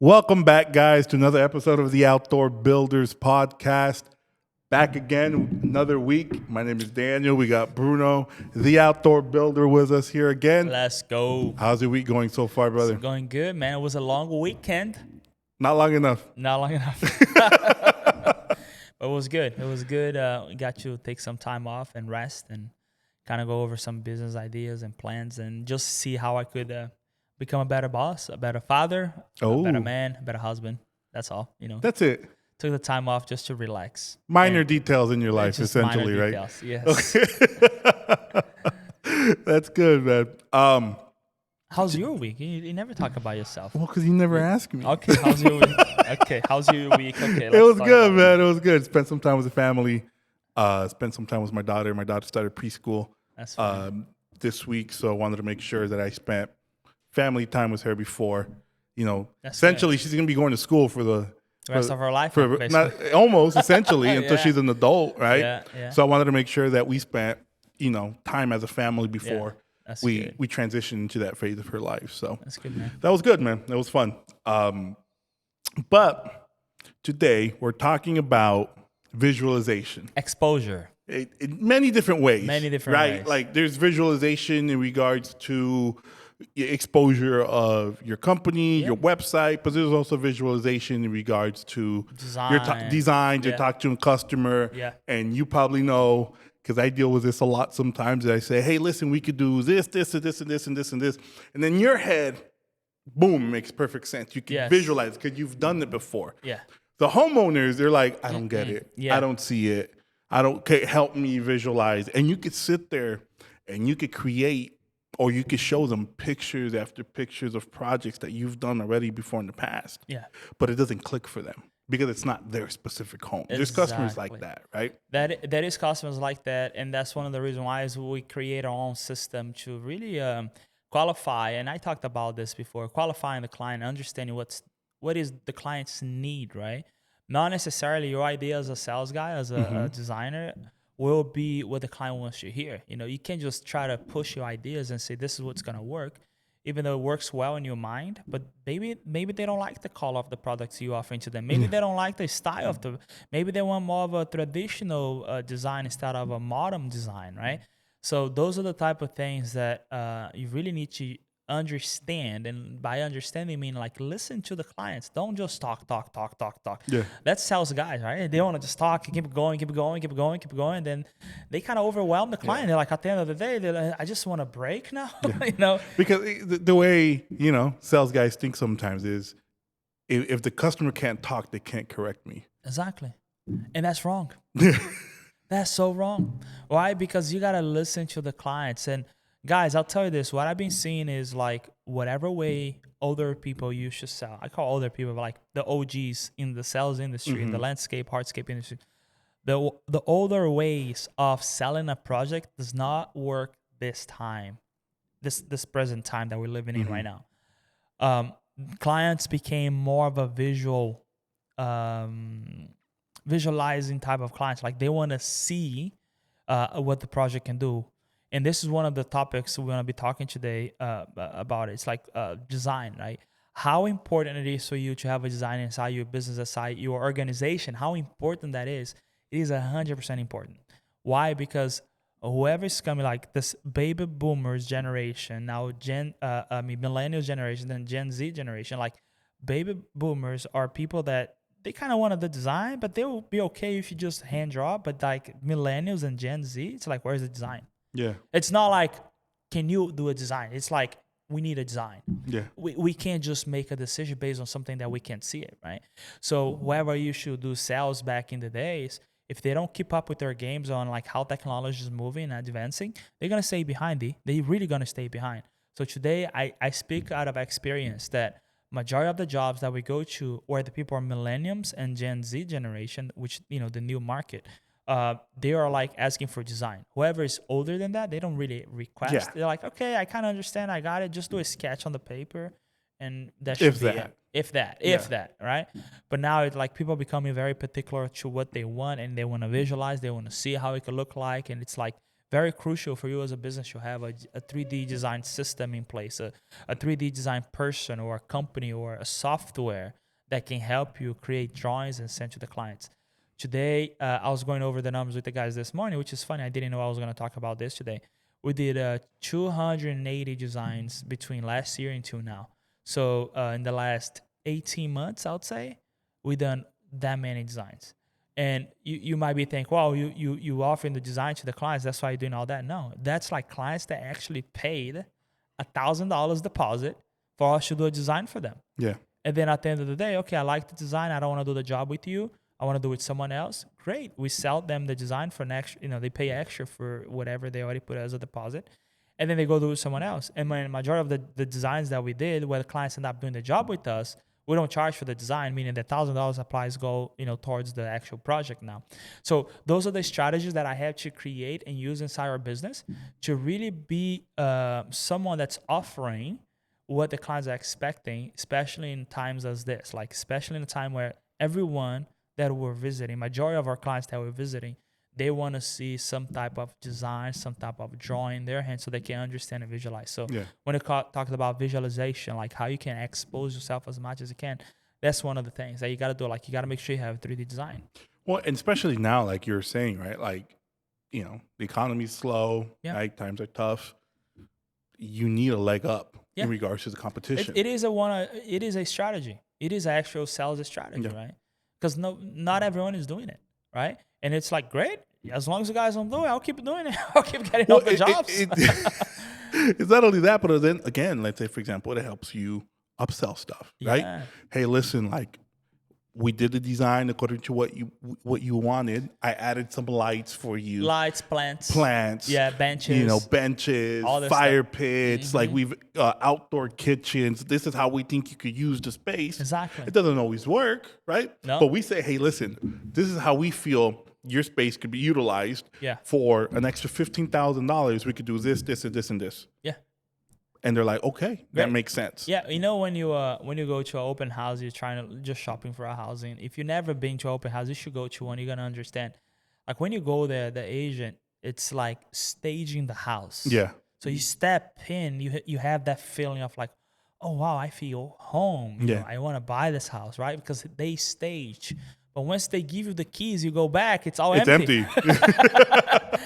Welcome back, guys, to another episode of the Outdoor Builders podcast. Back again, another week. My name is Daniel. We got Bruno, the Outdoor Builder, with us here again. Let's go. How's your week going so far, brother? It's going good, man. It was a long weekend. Not long enough. Not long enough. But it was good. It was good. We got to take some time off and rest and kind of go over some business ideas and plans and just see how I could become a better boss, a better father, a better man, a better husband. That's all, That's it. Took the time off just to relax. Minor details in your life, Just essentially, minor right? details, yes. That's good, man. How's your week? You never talk about yourself. Well, because you never asked me. Okay, how's your week? Okay, It was good, man. It was good. Spent some time with the family. Spent some time with my daughter. My daughter started preschool this week, so I wanted to make sure that I spent family time with her before. Essentially, she's going to be going to school for the rest of her life, essentially until she's an adult, right? Yeah. So I wanted to make sure that we spent time as a family before we transitioned into that phase of her life. So that's good, man. That was good, man. That was fun. But today we're talking about visualization, exposure. In many different ways. Right? Ways. Like there's visualization in regards to exposure of your company, your website, but there's also visualization in regards to your design, to talk to a customer. Yeah. And you probably know, because I deal with this a lot sometimes, that I say, hey, listen, we could do this, this, and this, and this, and this, and this. And then your head, boom, makes perfect sense. You can visualize because you've done it before. Yeah. The homeowners, they're like, I don't get it. Yeah. I don't see it. Help me visualize. And you could sit there and you could create, or you could show them pictures after pictures of projects that you've done already before in the past. Yeah. But it doesn't click for them because it's not their specific home. Exactly. There's customers like that, right? That is customers like that. And that's one of the reasons why is we create our own system to really qualify. And I talked about this before, qualifying the client, understanding what is the client's need, right? Not necessarily your idea as a sales guy, as a designer, will be what the client wants to hear. You can't just try to push your ideas and say this is what's gonna work, even though it works well in your mind. But maybe they don't like the color of the products you offering to them. Maybe they don't like the style of maybe they want more of a traditional design instead of a modern design, right? So those are the type of things that you really need to understand, and by understanding, I mean like listen to the clients. Don't just talk. Yeah, that's sales guys, right? They want to just talk, keep going. Then they kind of overwhelm the client. They're like, at the end of the day, they're like, I just want a break now. Because the way sales guys think sometimes is if the customer can't talk, they can't correct me. Exactly, and that's wrong. That's so wrong. Why? Because you gotta listen to the clients. And guys, I'll tell you this. What I've been seeing is like whatever way older people used to sell. I call older people like the OGs in the sales industry, in the landscape, hardscape industry. The older ways of selling a project does not work this time, this present time that we're living in right now. Clients became more of a visualizing type of clients. Like they want to see what the project can do. And this is one of the topics we're going to be talking today about. It's like design, right? How important it is for you to have a design inside your business, inside your organization. How important that is. It is 100% important. Why? Because whoever's coming, like this baby boomers generation, now millennials generation, then Gen Z generation, like baby boomers are people that they kind of wanted the design, but they will be okay if you just hand draw. But like millennials and Gen Z, it's like, where's the design? Yeah. It's not like, can you do a design? It's like, we need a design. Yeah. We can't just make a decision based on something that we can't see it, right? So whoever you should do sales back in the days, if they don't keep up with their games on like how technology is moving and advancing, they're going to stay behind. They're really going to stay behind. So today I speak out of experience that majority of the jobs that we go to where the people are millennials and Gen Z generation, which, the new market, they are like asking for design. Whoever is older than that, they don't really request. Yeah. They're like, okay, I kind of understand. I got it. Just do a sketch on the paper, and that should be it. If that, right? But now it's like people are becoming very particular to what they want, and they want to visualize. They want to see how it could look like, and it's like very crucial for you as a business. You have a 3D design system in place, a 3D design person or a company or a software that can help you create drawings and send to the clients. Today, I was going over the numbers with the guys this morning, which is funny. I didn't know I was going to talk about this today. We did 280 designs between last year until now. So in the last 18 months, I would say, we done that many designs. And you might be thinking, well, you offering the design to the clients, that's why you're doing all that. No, that's like clients that actually paid $1,000 deposit for us to do a design for them. Yeah. And then at the end of the day, okay, I like the design. I don't want to do the job with you. I want to do it with someone else. Great. We sell them the design for an extra, they pay extra for whatever they already put as a deposit. And then they go do it with someone else. And when the majority of the designs that we did, where the clients end up doing the job with us, we don't charge for the design, meaning the $1,000 applies go, towards the actual project now. So those are the strategies that I have to create and use inside our business to really be someone that's offering what the clients are expecting, especially in times as this, like especially in a time where everyone that we're visiting, majority of our clients that we're visiting, they want to see some type of design, some type of drawing in their hand so they can understand and visualize. So when it talks about visualization, like how you can expose yourself as much as you can, that's one of the things that you got to do. Like you got to make sure you have 3D design. Well, and especially now, like you're saying, right? Like, the economy's slow, right? Times are tough. You need a leg up in regards to the competition. It is a strategy. It is actual sales strategy, right? Because not everyone is doing it, right? And it's like, great. As long as the guys don't do it, I'll keep doing it. I'll keep getting open jobs. It's not only that, but then again, let's say, for example, it helps you upsell stuff, right? Hey, listen, like we did the design according to what you wanted. I added some lights for you. Lights, plants. Benches. Benches, fire pits, Mm-hmm. like we've outdoor kitchens. This is how we think you could use the space. Exactly. It doesn't always work, right? No. But we say, hey, listen, this is how we feel your space could be utilized for an extra $15,000. We could do this, this, and this, and this. Yeah. And they're like, okay, that makes sense. Yeah, when you go to an open house, you're trying to just shopping for a housing. If you've never been to an open house, you should go to one. You're gonna understand. Like when you go there, the agent, it's like staging the house. Yeah. So you step in, you have that feeling of like, oh wow, I feel home. You know, I want to buy this house, right? Because they stage. But once they give you the keys, you go back, it's empty.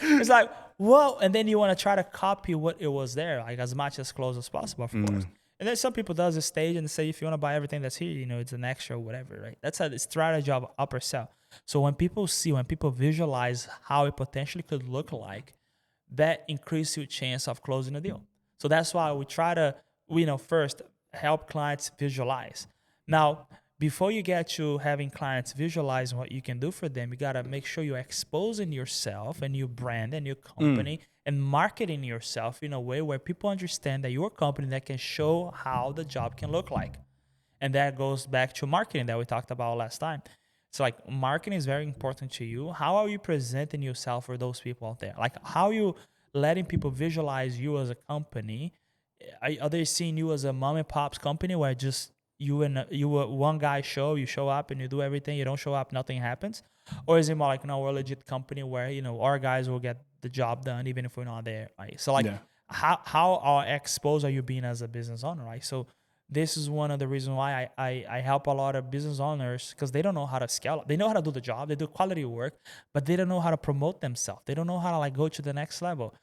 It's like, whoa. And then you want to try to copy what it was there, like as much as close as possible, of course. And then some people does a stage and say, if you want to buy everything that's here, it's an extra or whatever, right? That's a strategy of upper sell. So when people visualize how it potentially could look like, that increases your chance of closing a deal. So that's why we try to, first help clients visualize. Now, before you get to having clients visualize what you can do for them, you got to make sure you're exposing yourself and your brand and your company and marketing yourself in a way where people understand that you're a company that can show how the job can look like. And that goes back to marketing that we talked about last time. So like marketing is very important to you. How are you presenting yourself for those people out there? Like how are you letting people visualize you as a company? Are they seeing you as a mom and pop's company where just you one guy you show up and you do everything, you don't show up, nothing happens? Or is it more like, no, we're a legit company where, our guys will get the job done even if we're not there, right? So like how exposed are you being as a business owner, right? So this is one of the reasons why I help a lot of business owners, because they don't know how to scale up. They know how to do the job, they do quality work, but they don't know how to promote themselves. They don't know how to like go to the next level.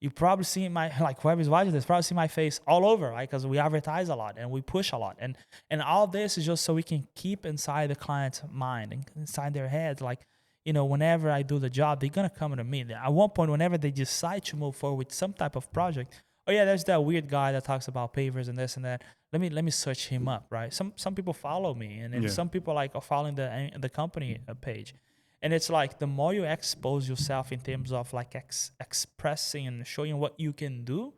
You probably see whoever's watching this probably see my face all over, right? Because we advertise a lot and we push a lot. And all this is just so we can keep inside the client's mind and inside their heads. Like, whenever I do the job, they're going to come to me. At one point, whenever they decide to move forward with some type of project, oh yeah, there's that weird guy that talks about pavers and this and that. Let me search him up, right? Some people follow me, and some people are following the company page. And it's like the more you expose yourself in terms of like expressing and showing what you can do,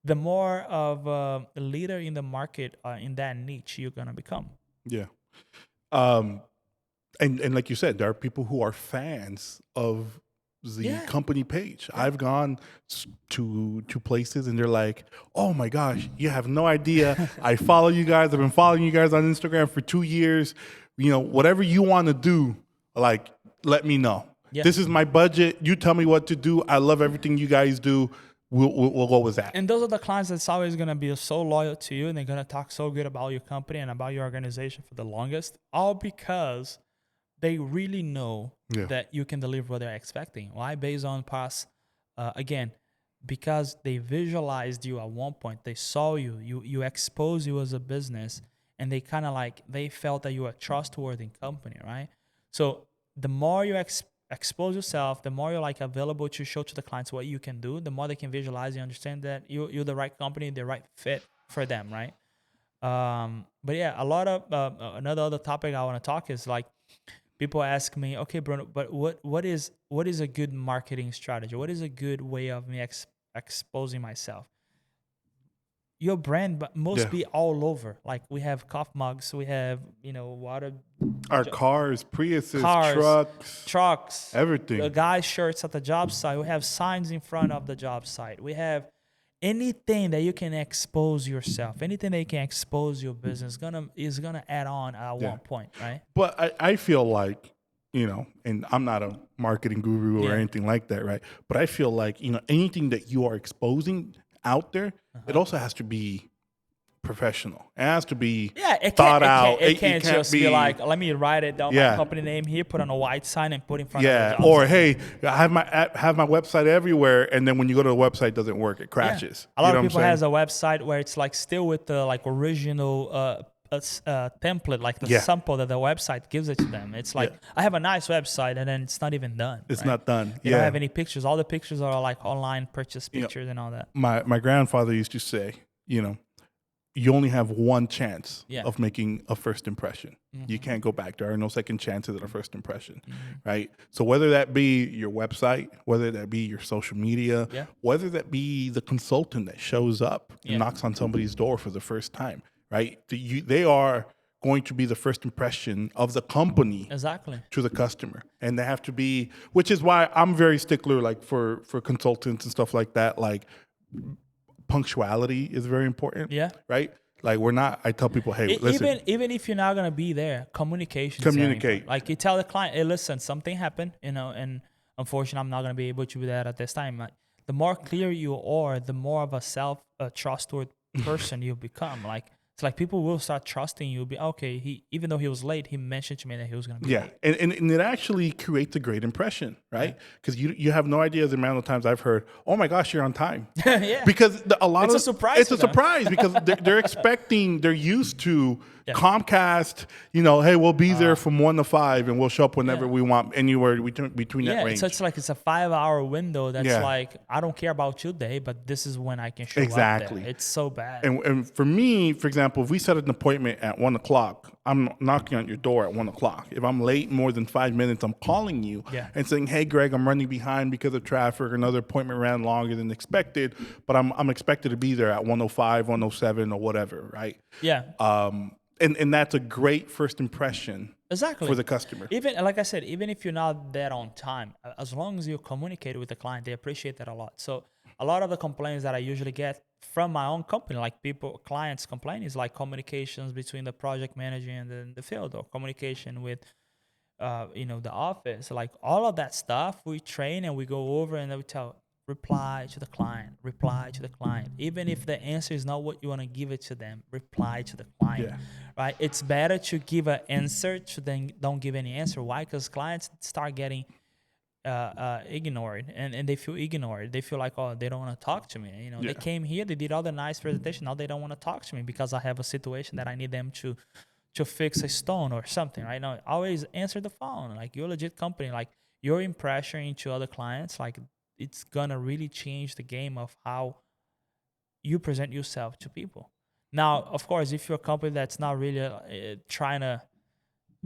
the more of a leader in the market in that niche you're gonna become. Yeah. And like you said, there are people who are fans of the company page. I've gone to places and they're like, oh my gosh, you have no idea. I follow you guys. I've been following you guys on Instagram for 2 years. Whatever you want to do, like, let me know. Yeah. This is my budget. You tell me what to do. I love everything you guys do. We'll go with that. And those are the clients that's always going to be so loyal to you, and they're going to talk so good about your company and about your organization for the longest, all because they really know that you can deliver what they're expecting. Why? Based on past, again, because they visualized you at one point. They saw you expose you as a business, and they kind of like, they felt that you were a trustworthy company, right? So the more you expose yourself, the more you're like available to show to the clients what you can do, the more they can visualize and understand that you're the right company, the right fit for them, right? But yeah, a lot of another other topic I want to talk is like, people ask me, okay, Bruno, but what is a good marketing strategy? What is a good way of me exposing myself? Your brand but must be all over. Like we have coffee mugs, we have water, our cars, Priuses, trucks, everything. The guys' shirts at the job site. We have signs in front of the job site. We have anything that you can expose yourself, anything that you can expose your business is gonna add on at one point, right? But I feel like, and I'm not a marketing guru or anything like that, right? But I feel like, anything that you are exposing out there, it also has to be professional. It has to be thought out. It can't just be like, let me write it down, my company name here, put on a white sign and put in front of the job or site. Hey, I have my website everywhere, and then when you go to the website, it doesn't work. It crashes. A lot of people has a website where it's like still with the like original template, like the sample that the website gives it to them. It's like, I have a nice website, and then it's not even done. It's not done. You don't have any pictures. All the pictures are like online purchase pictures and all that. My grandfather used to say, you only have one chance of making a first impression. You can't go back. There are no second chances at a first impression, right? So whether that be your website, whether that be your social media, whether that be the consultant that shows up and knocks on somebody's door for the first time, right? They are going to be the first impression of the company to the customer. And they have to be, which is why I'm very stickler, like for consultants and stuff like that, like punctuality is very important. Right? Like I tell people, hey, listen. Even if you're not gonna be there, communicate. Like you tell the client, hey, listen, something happened, and unfortunately I'm not gonna be able to be there at this time. Like the more clear you are, the more of a trustworthy person you become. Like it's like people will start trusting you. Be okay. Even though he was late, he mentioned to me that he was going to be late. And it actually creates a great impression, right? Because you have no idea the amount of times I've heard, "Oh my gosh, you're on time." Because it's a surprise. It's a surprise because they're expecting. They're used to Comcast. Hey, we'll be there from 1 to 5, and we'll show up whenever we want, anywhere between that range. So it's like it's a 5-hour window. That's like, I don't care about your day, but this is when I can show up there. It's so bad. And for me, for example, if we set an appointment at 1 o'clock, I'm knocking on your door at 1 o'clock. If I'm late more than 5 minutes, I'm calling you and saying, "Hey, Greg, I'm running behind because of traffic. Another appointment ran longer than expected, but I'm expected to be there at 1:05, 1:07, or whatever." Right? And that's a great first impression for the customer. Even like I said, even if you're not there on time, as long as you communicate with the client, they appreciate that a lot. So a lot of the complaints that I usually get from my own company, like clients complain, is like communications between the project manager and the field, or communication with the office. Like all of that stuff we train and we go over, and then we reply to the client. Even if the answer is not what you want to give it to them, reply to the client. Right? It's better to give an answer than don't give any answer. Why? Because clients start getting ignored, and they feel ignored. They feel like, oh, they don't want to talk to me. They came here, they did all the nice presentation. Now they don't want to talk to me because I have a situation that I need them to fix a stone or something. Right? Now, always answer the phone. Like, you're a legit company. Like, your impression into other clients, like, it's gonna really change the game of how you present yourself to people. Now, of course, if you're a company that's not really trying to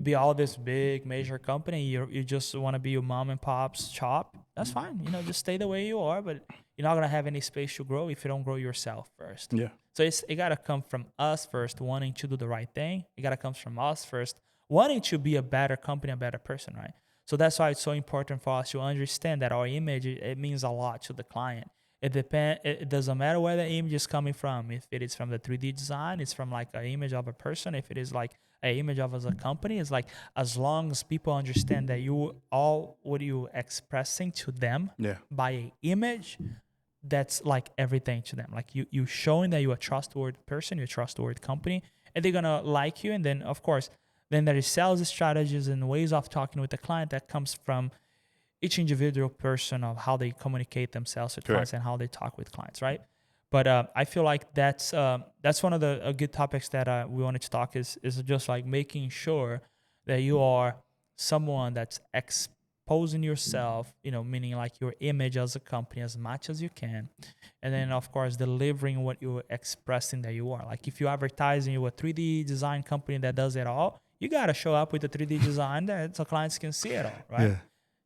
be all this big major company, you just want to be your mom and pop's shop, that's fine. Just stay the way you are, but you're not gonna have any space to grow if you don't grow yourself first. So it gotta come from us first, wanting to do the right thing. It gotta come from us first, wanting to be a better company, a better person, right? So that's why it's so important for us to understand that our image, it means a lot to the client. It doesn't matter where the image is coming from. If it is from the 3D design, it's from like an image of a person. If it is like an image of as a company is like, as long as people understand that what you expressing to them by an image, that's like everything to them. Like you showing that you're a trustworthy person, you're a trustworthy company, and they're gonna like you. And then of course, then there is sales strategies and ways of talking with the client that comes from each individual person of how they communicate themselves with clients and how they talk with clients, right? But I feel like that's one of the good topics that we wanted to talk is just like making sure that you are someone that's exposing yourself, meaning like your image as a company as much as you can. And then, of course, delivering what you're expressing that you are. Like if you're advertising you're a 3D design company that does it all, you got to show up with a 3D design that so clients can see it all, right? Yeah.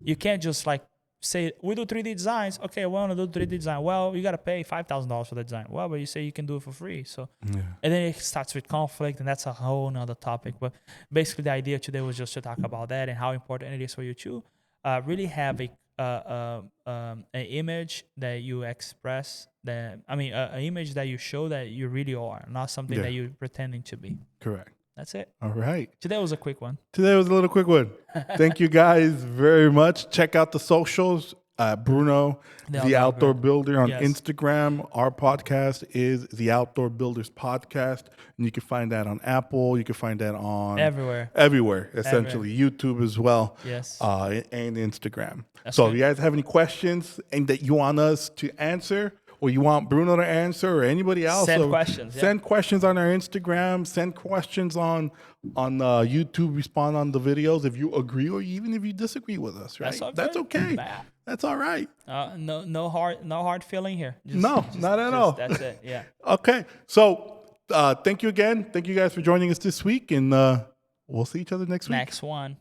You can't just like say, we do 3D designs. Okay, we want to do 3D design. Well, you got to pay $5,000 for the design. Well, but you say you can do it for free. So, and then it starts with conflict, and that's a whole nother topic. But basically, the idea today was just to talk about that and how important it is for you to really have an image that you express. An image that you show that you really are, not something that you're pretending to be. Correct. That's it. All right. Today was a quick one. Today was a little quick one. Thank you guys very much. Check out the socials. Bruno, the Outdoor Builder on Instagram. Our podcast is the Outdoor Builders Podcast. And you can find that on Apple. You can find that on everywhere, essentially. YouTube as well. Yes. And Instagram. That's if you guys have any questions and that you want us to answer, or you want Bruno to answer, or anybody else, send questions. Send questions on our Instagram. Send questions on YouTube. Respond on the videos if you agree or even if you disagree with us. Right? That's okay. That's all right. No hard feeling here. Not at all. That's it. Yeah. Okay. So thank you again. Thank you guys for joining us this week, and we'll see each other next week. Next one.